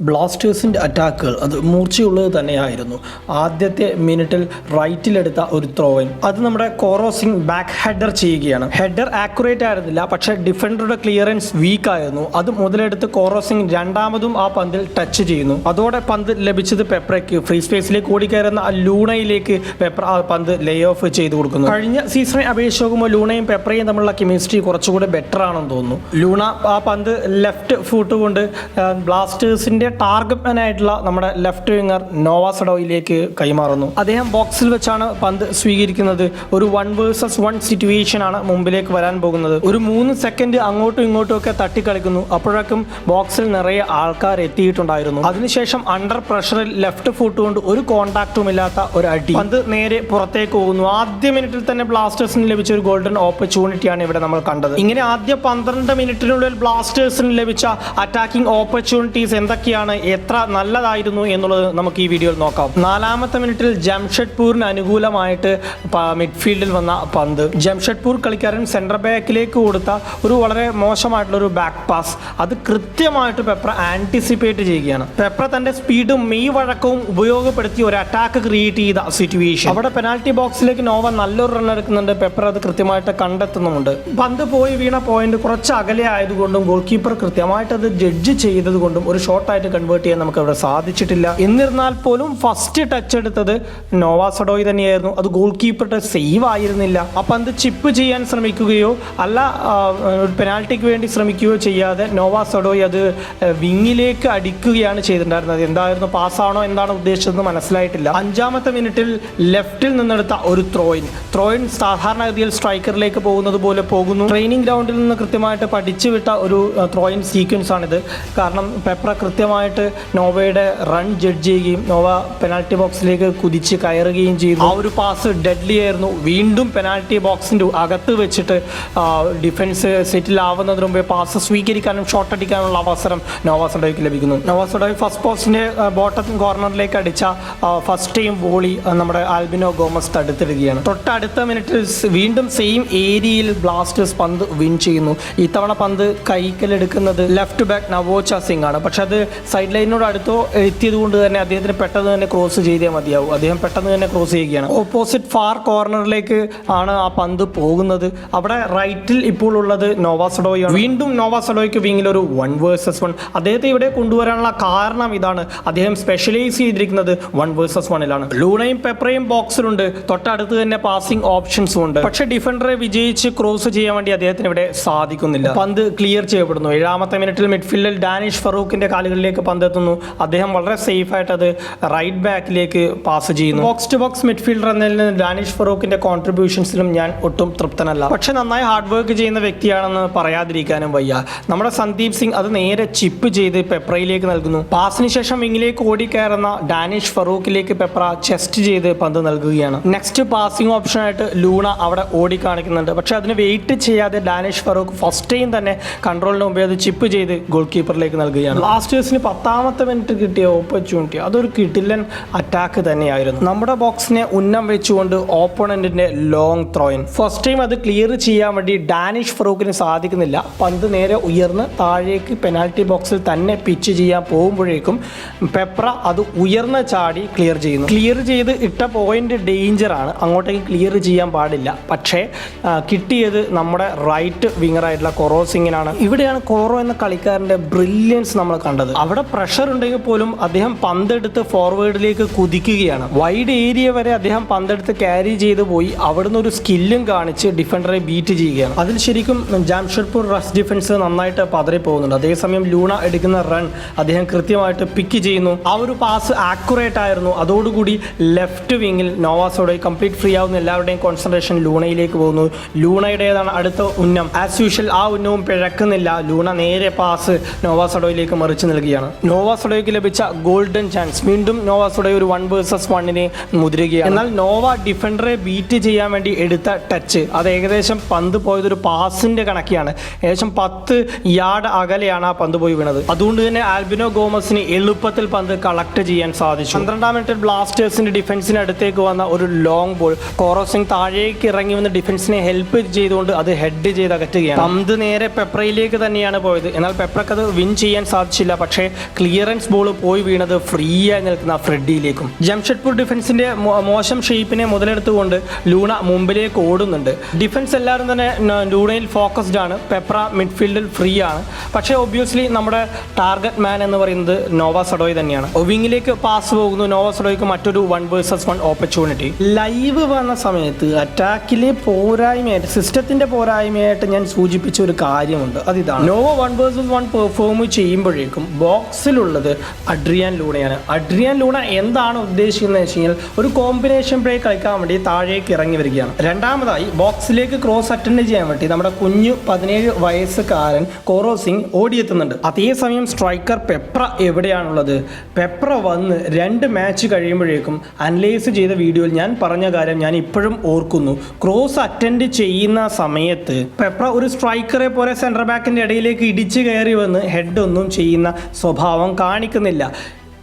ബ്ലാസ്റ്റേഴ്സിൻ്റെ അറ്റാക്കുകൾ അത് മൂർച്ചയുള്ളത് തന്നെയായിരുന്നു. ആദ്യത്തെ മിനിറ്റിൽ റൈറ്റിലെടുത്ത ഒരു ത്രോയിൻ, അത് നമ്മുടെ കോറോസിംഗ് ബാക്ക് ഹെഡർ ചെയ്യുകയാണ്. ഹെഡർ ആക്യുറേറ്റ് ആയിരുന്നില്ല, പക്ഷേ ഡിഫൻഡറുടെ ക്ലിയറൻസ് വീക്ക് ആയിരുന്നു. അത് മുതലെടുത്ത് കോറോസിംഗ് രണ്ടാമതും ആ പന്തിൽ ടച്ച് ചെയ്യുന്നു. അതോടെ പന്ത് ലഭിച്ചത് പെപ്രയ്ക്ക്. ഫ്രീ സ്പേസിലേക്ക് ഓടിക്കയറുന്ന ലൂണയിലേക്ക് പെപ്ര ആ പന്ത് ലേ ഓഫ് ചെയ്ത് കൊടുക്കുന്നു. കഴിഞ്ഞ സീസണെ അപേക്ഷിച്ച് നോക്കുമ്പോൾ ലൂണയും പെപ്രയും തമ്മിലുള്ള കെമിസ്ട്രി കുറച്ചുകൂടി ബെറ്റർ ആണെന്ന് തോന്നുന്നു. ലൂണ ആ പന്ത് ലെഫ്റ്റ് ഫൂട്ട് കൊണ്ട് ബ്ലാസ്റ്റേഴ്സിൻ്റെ ടാർഗറ്റ് മാൻ ആയിട്ടുള്ള നമ്മുടെ ലെഫ്റ്റ് വിങ്ങർ നോവാ സഡോയിലേക്ക് കൈമാറുന്നു. അദ്ദേഹം ബോക്സിൽ വെച്ചാണ് പന്ത് സ്വീകരിക്കുന്നത്. ഒരു 1 vs 1 സിറ്റുവേഷൻ ആണ് മുമ്പിലേക്ക് വരാൻ പോകുന്നത്. ഒരു 3 സെക്കൻഡ് അങ്ങോട്ടും ഇങ്ങോട്ടും ഒക്കെ തട്ടിക്കളിക്കുന്നു. അപ്പോഴേക്കും ബോക്സിൽ നിറയെ ആൾക്കാർ എത്തിയിട്ടുണ്ടായിരുന്നു. അതിനുശേഷം അണ്ടർ പ്രഷറിൽ ലെഫ്റ്റ് ഫുട്ട് കൊണ്ട് ഒരു കോൺടാക്റ്റും ഇല്ലാത്ത ഒരു അടി, പന്ത് നേരെ പുറത്തേക്ക് പോകുന്നു. ആദ്യ മിനിറ്റിൽ തന്നെ ബ്ലാസ്റ്റേഴ്സിന് ലഭിച്ച ഒരു ഗോൾഡൻ ഓപ്പർച്യൂണിറ്റിയാണ് ഇവിടെ നമ്മൾ കണ്ടത്. ഇങ്ങനെ ആദ്യ 12 മിനിറ്റിനുള്ളിൽ ബ്ലാസ്റ്റേഴ്സിന് ലഭിച്ച അറ്റാക്കിംഗ് ഓപ്പർച്യൂണിറ്റീസ് എന്തൊക്കെയാണ്, എത്ര നല്ലതായിരുന്നു എന്നുള്ളത് നമുക്ക് ഈ വീഡിയോയിൽ നോക്കാം. 4ാമത്തെ മിനിറ്റിൽ ജംഷഡ്പൂരിന് അനുകൂലമായിട്ട് മിഡ്ഫീൽഡിൽ വന്ന പന്ത്, ജംഷഡ്പൂർ കളിക്കാരൻ സെൻട്രൽ ബാക്കിലേക്ക് കൊടുത്ത ഒരു വളരെ മോശമായിട്ടുള്ളൊരു ബാക്ക് പാസ്, അത് കൃത്യമായിട്ട് പെപ്ര ആൻറ്റിസിപ്പേറ്റ് ചെയ്യുകയാണ്. പെപ്ര തൻ്റെ സ്പീഡും മെയ് വഴക്കവും ഉപയോഗപ്പെടുത്തി ഒരു അറ്റാക്ക് ക്രിയേറ്റ് ചെയ്ത സിറ്റുവേഷൻ. അവിടെ പെനാൽറ്റി ബോക്സിലേക്ക് നോവ നല്ലൊരു റൺ എടുക്കുന്നുണ്ട്. പെപ്ര അത് കൃത്യമായിട്ട് കണ്ടെത്തുന്നുമുണ്ട്. പന്ത് പോയി വീണ പോയിന്റ് കുറച്ച് അകലെ ആയതുകൊണ്ടും ഗോൾ കീപ്പർ കൃത്യമായിട്ട് അത് ജഡ്ജ് ചെയ്തത് കൊണ്ടും ഒരു ഷോട്ടായിട്ട് കൺവേർട്ട് ചെയ്യാൻ നമുക്ക് അവിടെ സാധിച്ചിട്ടില്ല. എന്നിരുന്നാൽ പോലും ഫസ്റ്റ് ടച്ച് എടുത്തത് നോവാ സഡോയി തന്നെയായിരുന്നു. അത് ഗോൾ കീപ്പറുടെ സേവ് ആയിരുന്നില്ല. ആ പന്ത് ചിപ്പ് ചെയ്യാൻ ശ്രമിക്കുകയോ അല്ല ഒരു പെനാൽറ്റിക്ക് വേണ്ടി ശ്രമിക്കുകയോ ചെയ്യാതെ നോവാ സഡോയി അത് വിങ്ങിലേക്ക് അടിക്കുകയാണ് ചെയ്തിട്ടുണ്ടായിരുന്നത്. എന്തായിരുന്നു, പാസ്സാണോ എന്താണ് ഉദ്ദേശിച്ചതെന്ന് മനസ്സിലായിട്ടില്ല. 5ാമത്തെ മിനിറ്റിൽ ലെഫ്റ്റിൽ നിന്നെടുത്ത ഒരു ത്രോയിൻ സാധാരണഗതിയിൽ സ്ട്രൈക്കറിലേക്ക് പോകുന്നത് പോലെ പോകുന്നു. ട്രെയിനിങ് ഗ്രൗണ്ടിൽ നിന്ന് കൃത്യമായിട്ട് പഠിച്ചു വിട്ട ഒരു ത്രോയിൻ സീക്വൻസ് ആണിത്. കാരണം പെപ്ര കൃത്യമായിട്ട് നോവയുടെ റൺ ജഡ്ജ് ചെയ്യുകയും നോവ പെനാൽറ്റി ബോക്സിലേക്ക് കുതിച്ച് കയറുകയും ചെയ്തു. ആ ഒരു പാസ് ഡെഡ്ലി ആയിരുന്നു. വീണ്ടും പെനാൽറ്റി ബോക്സിൻ്റെ അകത്ത് വെച്ചിട്ട് ഡിഫൻസ് സെറ്റിലാവുന്നതിന് മുമ്പേ പാസ് സ്വീകരിക്കാനും ഷോട്ട് അടിക്കാനുള്ള അവസരം നോവാ സഡോയ്ക്ക് ലഭിക്കുന്നു. നോവാ സഡോയ് ഫസ്റ്റ് പോസ്റ്റിൻ്റെ ബോട്ടം കോർണറിലേക്ക് അടിച്ച ഫസ്റ്റ് ടൈം വോളി നമ്മുടെ ആൽബിനോ ഗോമസ് തടുത്തിടുകയാണ്. തൊട്ടടുത്ത മിനിറ്റിൽ വീണ്ടും സെയിം ഏരിയയിൽ ബ്ലാസ്റ്റേഴ്സ് പന്ത് വിൻ ചെയ്യുന്നു. ഇത്തവണ പന്ത് കൈക്കലെടുക്കുന്നത് ലെഫ്റ്റ് ബാക്ക് നവോച്ച സിംഗ് ആണ്. പക്ഷെ അത് സൈഡ് ലൈനിനോട് അടുത്തോ എത്തിയത് കൊണ്ട് തന്നെ അദ്ദേഹത്തിന് പെട്ടെന്ന് തന്നെ ക്രോസ് ചെയ്തേ മതിയാവും. അദ്ദേഹം പെട്ടെന്ന് തന്നെ ക്രോസ് ചെയ്യുകയാണ്. ഓപ്പോസിറ്റ് ഫാർ കോർണറിലേക്ക് ആണ് ആ പന്ത് പോകുന്നത്. അവിടെ റൈറ്റിൽ ഇപ്പോൾ ഉള്ളത് നോവാ സഡോയി ആണ്. വീണ്ടും നോവാ സഡോയ്ക്ക് വിങ്ങിൽ ഒരു 1 vs 1. അദ്ദേഹത്തെ ഇവിടെ കൊണ്ടുവരാനുള്ള കാരണം ഇതാണ്, അദ്ദേഹം സ്പെഷ്യലൈസ് ചെയ്തിരിക്കുന്നത് 1 vs 1ലാണ്. ലൂണയും പെപ്രയും ബോക്സിലുണ്ട്, തൊട്ടടുത്ത് തന്നെ പാസിംഗ് ഓപ്ഷൻസും ഉണ്ട്. പക്ഷെ ഡിഫൻഡറെ വിജയിച്ച് ക്രോസ് ചെയ്യാൻ വേണ്ടി അദ്ദേഹത്തിന് ഇവിടെ സാധിക്കുന്നില്ല. പന്ത് ക്ലിയർ ചെയ്യപ്പെടുന്നു. 7ാമത്തെ മിനിറ്റിൽ മിഡ്ഫീൽഡിൽ ഡാനിഷ് ഫറൂഖിന്റെ കാലുകളിലേക്ക് പന്ത് എത്തുന്നു. അദ്ദേഹം വളരെ സേഫ് ആയിട്ട് അത് റൈറ്റ് ബാക്കിലേക്ക് പാസ് ചെയ്യുന്നു. ബോക്സ് ടു ബോക്സ് മിഡ്ഫീൽഡർ എന്നതിൽ നിന്ന് ഡാനിഷ് ഫറൂഖിന്റെ കോൺട്രിബ്യൂഷൻസിലും ഞാൻ ഒട്ടും തൃപ്തനല്ല. പക്ഷെ നന്നായി ഹാർഡ് വർക്ക് ചെയ്യുന്ന വ്യക്തിയാണെന്ന് പറയാതിരിക്കാനും വയ്യ. നമ്മുടെ സന്ദീപ് സിംഗ് അത് നേരെ ചിപ്പ് ചെയ്ത് പെപ്രയിലേക്ക് നൽകുന്നു. പാസിന് ശേഷം വിങ്ങിലേക്ക് ഓടിക്കയറുന്ന ഡാനിഷ് ഫറൂഖിലേക്ക് പെപ്ര ചെസ്റ്റ് ചെയ്ത് പന്ത് നൽകുകയാണ്. നെക്സ്റ്റ് പാസിംഗ് ഓപ്ഷനായിട്ട് ലൂണ അവിടെ ഓടിക്കാണിക്കുന്നുണ്ട്. പക്ഷെ അതിന് വെയിറ്റ് ചെയ്യാതെ ഡാനിഷ് ഫറൂഖ് ഫസ്റ്റ് ടൈം തന്നെ കൺട്രോളിന് മുമ്പേ അത് ചിപ്പ് ചെയ്ത് ഗോൾ കീപ്പറിലേക്ക് നൽകുകയാണ്. ബ്ലാസ്റ്റേഴ്സിന് 10ാമത്തെ മിനിറ്റ് കിട്ടിയ ഓപ്പർച്യൂണിറ്റി അതൊരു കിടിലൻ അറ്റാക്ക് തന്നെയായിരുന്നു. നമ്മുടെ ബോക്സിനെ ഉന്നം വെച്ചുകൊണ്ട് ഓപ്പോണന്റിന്റെ ലോങ് ത്രോയിൻ, ഫസ്റ്റ് ടൈം അത് ക്ലിയർ ചെയ്യാൻ വേണ്ടി ഡാനിഷ് ഫറൂഖിന് സാധിക്കുന്നില്ല. പന്ത് നേരെ ഉയർന്ന് താഴേക്ക് പെനാൽറ്റി ബോക്സിൽ തന്നെ പിച്ച് ചെയ്യാൻ പോകുമ്പോഴേക്കും പെപ്ര അത് ഉയർന്ന് ചാടി ക്ലിയർ ചെയ്യുന്നു. ക്ലിയർ ചെയ്ത് ഇട്ട പോയിന്റ് ഡേഞ്ചർ ആണ്, അങ്ങോട്ടേക്ക് ക്ലിയർ ചെയ്യാൻ പാടില്ല. പക്ഷേ കിട്ടിയത് നമ്മുടെ റൈറ്റ് വിങ്ങറായിട്ടുള്ള കൊറോ സിംഗിനാണ്. ഇവിടെയാണ് കോറോ എന്ന കളിക്കാരൻ്റെ ബ്രില്യൻസ് നമ്മൾ കണ്ടത്. അവിടെ പ്രഷർ ഉണ്ടെങ്കിൽ പോലും അദ്ദേഹം പന്തെടുത്ത് ഫോർവേഡിലേക്ക് കുതിക്കുകയാണ്. വൈഡ് ഏരിയ വരെ അദ്ദേഹം പന്തെടുത്ത് ക്യാരി ചെയ്ത് പോയി അവിടുന്ന് ഒരു സ്കില്ലും കാണിച്ച് ഡിഫൻഡറെ ബീറ്റ് ചെയ്യുകയാണ്. അതിൽ ശരിക്കും ജംഷഡ്പൂർ റഷ് ഡിഫൻസ് നന്നായിട്ട് പതറി പോകുന്നുണ്ട്. അതേസമയം ലൂണ എടുക്കുന്ന റൺ അദ്ദേഹം കൃത്യമായിട്ട് പിക്ക് ചെയ്യുന്നു. ആ ഒരു പാസ് ആക്യുറേറ്റ് ആയിരുന്നു. അതോടുകൂടി ലെഫ്റ്റ് വിങ്ങിൽ നോവാ സഡോയ് കംപ്ലീറ്റ് ഫ്രീ ആവുന്ന എല്ലാവരുടെയും കോൺസെൻട്രേഷൻ ലൂണയിലേക്ക് പോകുന്നു. ലൂണയുടേതാണ് അടുത്ത ഉന്നം. ആസ് യൂഷ്വൽ ആ ഉന്നവും പിഴക്കുന്നില്ല. ലൂണ നേരെ പാസ് നോവാ സഡോയിലേക്ക് മറിച്ച് നൽകുകയാണ്. നോവാ സഡോയ്ക്ക് ലഭിച്ച ഗോൾഡൻ ചാൻസ്. വീണ്ടും നോവാ സഡോയ് ഒരു 1 vs 1നെ മുതിരുകയാണ്. എന്നാൽ നോവ ഡിഫൻഡറെ ബീറ്റ് ചെയ്യാൻ വേണ്ടി എടുത്ത ടച്ച് അത് ഏകദേശം പന്ത് പോയതൊരു പാസിന്റെ കണക്കിയാണ്. ഏകദേശം 10 യാർഡ് അകലെയാണ് ആ പന്ത് പോയി വീണത്. അതുകൊണ്ട് തന്നെ ആൽബിനോ ഗോമസിന് എളുപ്പത്തിൽ പന്ത് കളക്ട് ചെയ്യാൻ സാധിച്ചു. 12ാം മിനിറ്റിൽ ബ്ലാസ്റ്റേഴ്സിന്റെ ഡിഫൻസിന് അടുത്തേക്ക് വന്ന ഒരു ലോങ് ബോൾ, കോറോ സിംഗ് താഴേക്ക് ഇറങ്ങി വന്ന് ഡിഫൻസിനെ ഹെൽപ്പ് ചെയ്തുകൊണ്ട് അത് ഹെഡ് ചെയ്ത് അകറ്റുകയാണ്. പന്ത് നേരെ പെപ്രയിലേക്ക് തന്നെയാണ് പോയത്. എന്നാൽ പെപ്രക്ക് അത് വിൻ ചെയ്യാൻ സാധിച്ചില്ല. പക്ഷേ ക്ലിയറൻസ് ബോൾ പോയി വീണത് ഫ്രീ ആയി നിൽക്കുന്ന ഫ്രെഡിയിലേക്കും. ജംഷഡ്പൂർ ഡിഫൻസിന്റെ മോശം ഷേപ്പിനെ മുതലെടുത്തുകൊണ്ട് ലൂണ മുമ്പിലേക്ക് ഓടുന്നുണ്ട്. ഡിഫൻസ് എല്ലാവരും തന്നെ ലൂണയിൽ ഫോക്കസ്ഡ് ആണ്. പെപ്ര മിഡ്ഫീൽഡിൽ ഫ്രീ ആണ്. പക്ഷേ ഒബ്വിയസ്ലി നമ്മുടെ ടാർഗറ്റ് മാൻ എന്ന് പറയുന്നത് നോവ സഡോയ് തന്നെയാണ്. വിങ്ങിലേക്ക് പാസ് പോകുന്നു. നോവ സഡോയ്ക്ക് മറ്റൊരു 1v1 ഓപ്പർച്യൂണിറ്റി. ലൈവ് വന്ന സമയത്ത് അറ്റാക്കിലെ പോരായ്മയായിട്ട്, സിസ്റ്റത്തിന്റെ പോരായ്മയായിട്ട് ഞാൻ സൂചിപ്പിച്ച ഒരു കാര്യമുണ്ട്. അതിതാണ് നോവ 1v1 പെർഫോം ചെയ്യുമ്പോഴേക്കും ബോക്സിലുള്ളത് അഡ്രിയാൻ ലൂണയാണ്. അഡ്രിയാൻ ലൂണ എന്താണ് ഉദ്ദേശിക്കുന്നത് വെച്ച് കഴിഞ്ഞാൽ ഒരു കോമ്പിനേഷൻ പ്ലേ കളിക്കാൻ വേണ്ടി താഴേക്ക് ഇറങ്ങി വരികയാണ്. രണ്ടാമതായി ബോക്സിലേക്ക് ക്രോസ് അറ്റൻഡ് ചെയ്യാൻ വേണ്ടി നമ്മുടെ കുഞ്ഞു 17 വയസ്സുകാരൻ കോറോ സിംഗ് ഓടിയെത്തുന്നുണ്ട്. അതേസമയം സ്ട്രൈക്കർ പെപ്ര എവിടെയാണുള്ളത്? പെപ്ര വന്ന് 2 മാച്ച് കഴിയുമ്പോഴേക്കും അനലൈസ് ചെയ്ത വീഡിയോയിൽ ഞാൻ പറഞ്ഞ കാര്യം ഞാൻ ഇപ്പോഴും ഓർക്കുന്നു. ക്രോസ് അറ്റൻഡ് ചെയ്യുന്ന സമയത്ത് പെപ്ര ഒരു സ്ട്രൈക്കറെ പോലെ സെൻട്രൽ ബാക്കിന്റെ ഇടയിലേക്ക് ഇടിച്ചു കയറി വന്ന് ഹെഡ് ഒന്നും ചെയ്യുന്ന സ്വഭാവം കാണിക്കുന്നില്ല.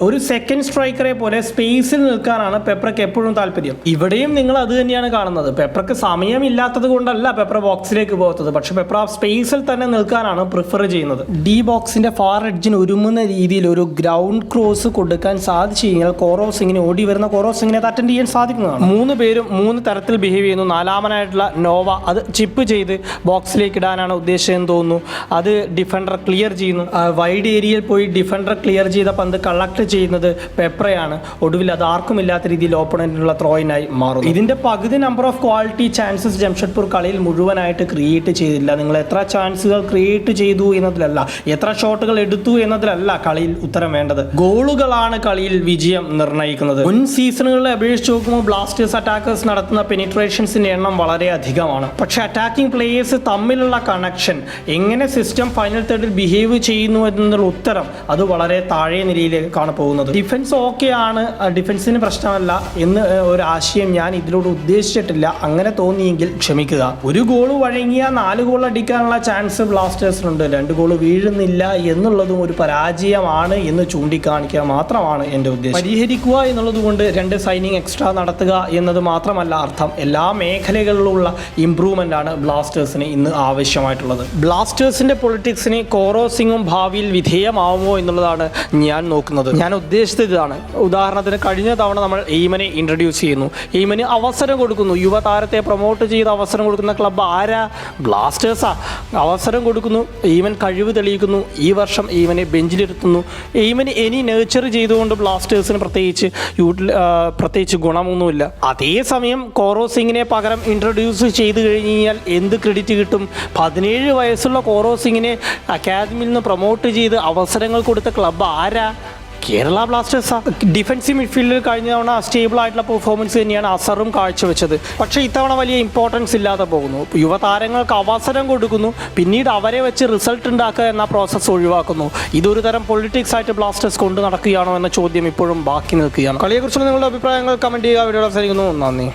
ഒരു സെക്കൻഡ് സ്ട്രൈക്കറെ പോലെ സ്പേസിൽ നിൽക്കാനാണ് പെപ്രയ്ക്ക് എപ്പോഴും താല്പര്യം. ഇവിടെയും നിങ്ങൾ അത് തന്നെയാണ് കാണുന്നത്. പെപ്രയ്ക്ക് സമയമില്ലാത്തത് കൊണ്ടല്ല പെപ്ര ബോക്സിലേക്ക് പോകത്തത്, പക്ഷെ പെപ്ര സ്പേസിൽ തന്നെ നിൽക്കാനാണ് പ്രിഫർ ചെയ്യുന്നത്. ഡി ബോക്സിന്റെ ഫാർ എഡ്ജിന് ഒരുങ്ങുന്ന രീതിയിൽ ഒരു ഗ്രൗണ്ട് ക്രോസ് കൊടുക്കാൻ സാധിച്ചു കഴിഞ്ഞാൽ കോറോ സിംഗിന് ഓടി വരുന്ന കോറോ സിംഗിനെ അറ്റൻഡ് ചെയ്യാൻ സാധിക്കുന്നതാണ്. 3 പേരും 3 തരത്തിൽ ബിഹേവ് ചെയ്യുന്നു. 4മനായിട്ടുള്ള നോവ അത് ചിപ്പ് ചെയ്ത് ബോക്സിലേക്ക് ഇടാനാണ് ഉദ്ദേശിച്ചതെന്ന് തോന്നുന്നു. അത് ഡിഫൻഡർ ക്ലിയർ ചെയ്യുന്നു. വൈഡ് ഏരിയയിൽ പോയി ഡിഫൻഡർ ക്ലിയർ ചെയ്ത പന്ത് കളക്ട് ചെയ്യുന്നത് പെപ്രയാണ്. ഒടുവിൽ അത് ആർക്കുമില്ലാത്ത രീതിയിൽ ഓപ്പണന്റിനുള്ള ത്രോയിനായി മാറും. ഇതിന്റെ പകുതി number of quality chances Jamshedpur കളിയിൽ മുഴുവനായിട്ട് ക്രിയേറ്റ് ചെയ്തില്ല. നിങ്ങൾ എത്ര ചാൻസുകൾ ക്രിയേറ്റ് ചെയ്തു എന്നതിലല്ല, എത്ര ഷോട്ടുകൾ എടുത്തു എന്നതിലല്ല കളിയിൽ ഉത്തരം വേണ്ടത്. ഗോളുകളാണ് കളിയിൽ വിജയം നിർണ്ണയിക്കുന്നത്. മുൻ സീസണുകളെ അപേക്ഷിച്ച് നോക്കുമ്പോൾ ബ്ലാസ്റ്റേഴ്സ് അറ്റാക്കേഴ്സ് നടത്തുന്ന പെനിട്രേഷൻസിന്റെ എണ്ണം വളരെ അധികമാണ്. പക്ഷെ അറ്റാക്കിംഗ് പ്ലേയേഴ്സ് തമ്മിലുള്ള കണക്ഷൻ, എങ്ങനെ സിസ്റ്റം ഫൈനൽ തേർഡിൽ ബിഹേവ് ചെയ്യുന്നു എന്നുള്ള ഉത്തരം അത് വളരെ താഴെ നിലയിലേക്കാണ് പോകുന്നത്. ഡിഫൻസ് ഓക്കെ ആണ്, ഡിഫൻസിന് പ്രശ്നമല്ല എന്ന് ഒരു ആശയം ഞാൻ ഇതിലൂടെ ഉദ്ദേശിച്ചിട്ടില്ല. അങ്ങനെ തോന്നിയെങ്കിൽ ക്ഷമിക്കുക. ഒരു ഗോൾ വഴങ്ങിയ 4 ഗോൾ അടിക്കാനുള്ള ചാൻസ് ബ്ലാസ്റ്റേഴ്സിനുണ്ട്. 2 ഗോൾ വീഴുന്നില്ല എന്നുള്ളതും ഒരു പരാജയമാണ് എന്ന് ചൂണ്ടിക്കാണിക്കുക മാത്രമാണ് എൻ്റെ ഉദ്ദേശം. പരിഹരിക്കുക എന്നുള്ളത് കൊണ്ട് 2 സൈനിങ് എക്സ്ട്രാ നടത്തുക എന്നത് മാത്രമല്ല അർത്ഥം. എല്ലാ മേഖലകളിലുള്ള ഇംപ്രൂവ്മെന്റ് ആണ് ബ്ലാസ്റ്റേഴ്സിന് ഇന്ന് ആവശ്യമായിട്ടുള്ളത്. ബ്ലാസ്റ്റേഴ്സിന്റെ പൊളിറ്റിക്സിന് കോറോ സിംഗും ഭാവിയിൽ വിധേയമാവുമോ എന്നുള്ളതാണ് ഞാൻ നോക്കുന്നത്. ഞാൻ ഉദ്ദേശിച്ചത് ഇതാണ്. ഉദാഹരണത്തിന് കഴിഞ്ഞ തവണ നമ്മൾ എയ്മനെ ഇൻട്രൊഡ്യൂസ് ചെയ്യുന്നു. എയ്മന് അവസരം കൊടുക്കുന്നു. യുവതാരത്തെ പ്രൊമോട്ട് ചെയ്ത് അവസരം കൊടുക്കുന്ന ക്ലബ്ബ് ആരാ? ബ്ലാസ്റ്റേഴ്സാ. അവസരം കൊടുക്കുന്നു, എയ്മൻ കഴിവ് തെളിയിക്കുന്നു. ഈ വർഷം എയ്മനെ ബെഞ്ചിലിരുത്തുന്നു. എയ്മന് ഇനി നേച്ചർ ചെയ്തുകൊണ്ട് ബ്ലാസ്റ്റേഴ്സിന് പ്രത്യേകിച്ച് ഗുണമൊന്നുമില്ല. അതേസമയം കോറോ സിംഗിനെ പകരം ഇൻട്രൊഡ്യൂസ് ചെയ്ത് കഴിഞ്ഞാൽ എന്ത് ക്രെഡിറ്റ് കിട്ടും? 17 വയസ്സുള്ള കോറോ സിംഗിനെ അക്കാദമിയിൽ നിന്ന് പ്രൊമോട്ട് ചെയ്ത് അവസരങ്ങൾ കൊടുത്ത ക്ലബ്ബ് ആരാ? കേരള ബ്ലാസ്റ്റേഴ്സാ. ഡിഫൻസീവ് മിഡ്ഫീൽഡിൽ കഴിഞ്ഞ തവണ സ്റ്റേബിൾ ആയിട്ടുള്ള പെർഫോമൻസ് തന്നെയാണ് അസറും കാഴ്ചവെച്ചത്. പക്ഷേ ഇത്തവണ വലിയ ഇമ്പോർട്ടൻസ് ഇല്ലാതെ പോകുന്നു. യുവതാരങ്ങൾക്ക് അവസരം കൊടുക്കുന്നു, പിന്നീട് അവരെ വെച്ച് റിസൾട്ട് ഉണ്ടാക്കുക എന്ന പ്രോസസ്സ് ഒഴിവാക്കുന്നു. ഇതൊരു തരം പൊളിറ്റിക്സ് ആയിട്ട് ബ്ലാസ്റ്റേഴ്സ് കൊണ്ടു നടക്കുകയാണോ എന്ന ചോദ്യം ഇപ്പോഴും ബാക്കി നിൽക്കുകയാണ്. കളിയെക്കുറിച്ചുള്ള നിങ്ങളുടെ അഭിപ്രായങ്ങൾ കമൻറ്റ് ചെയ്യുക. വീഡിയോ അവസാനിക്കുന്നു. നന്ദി.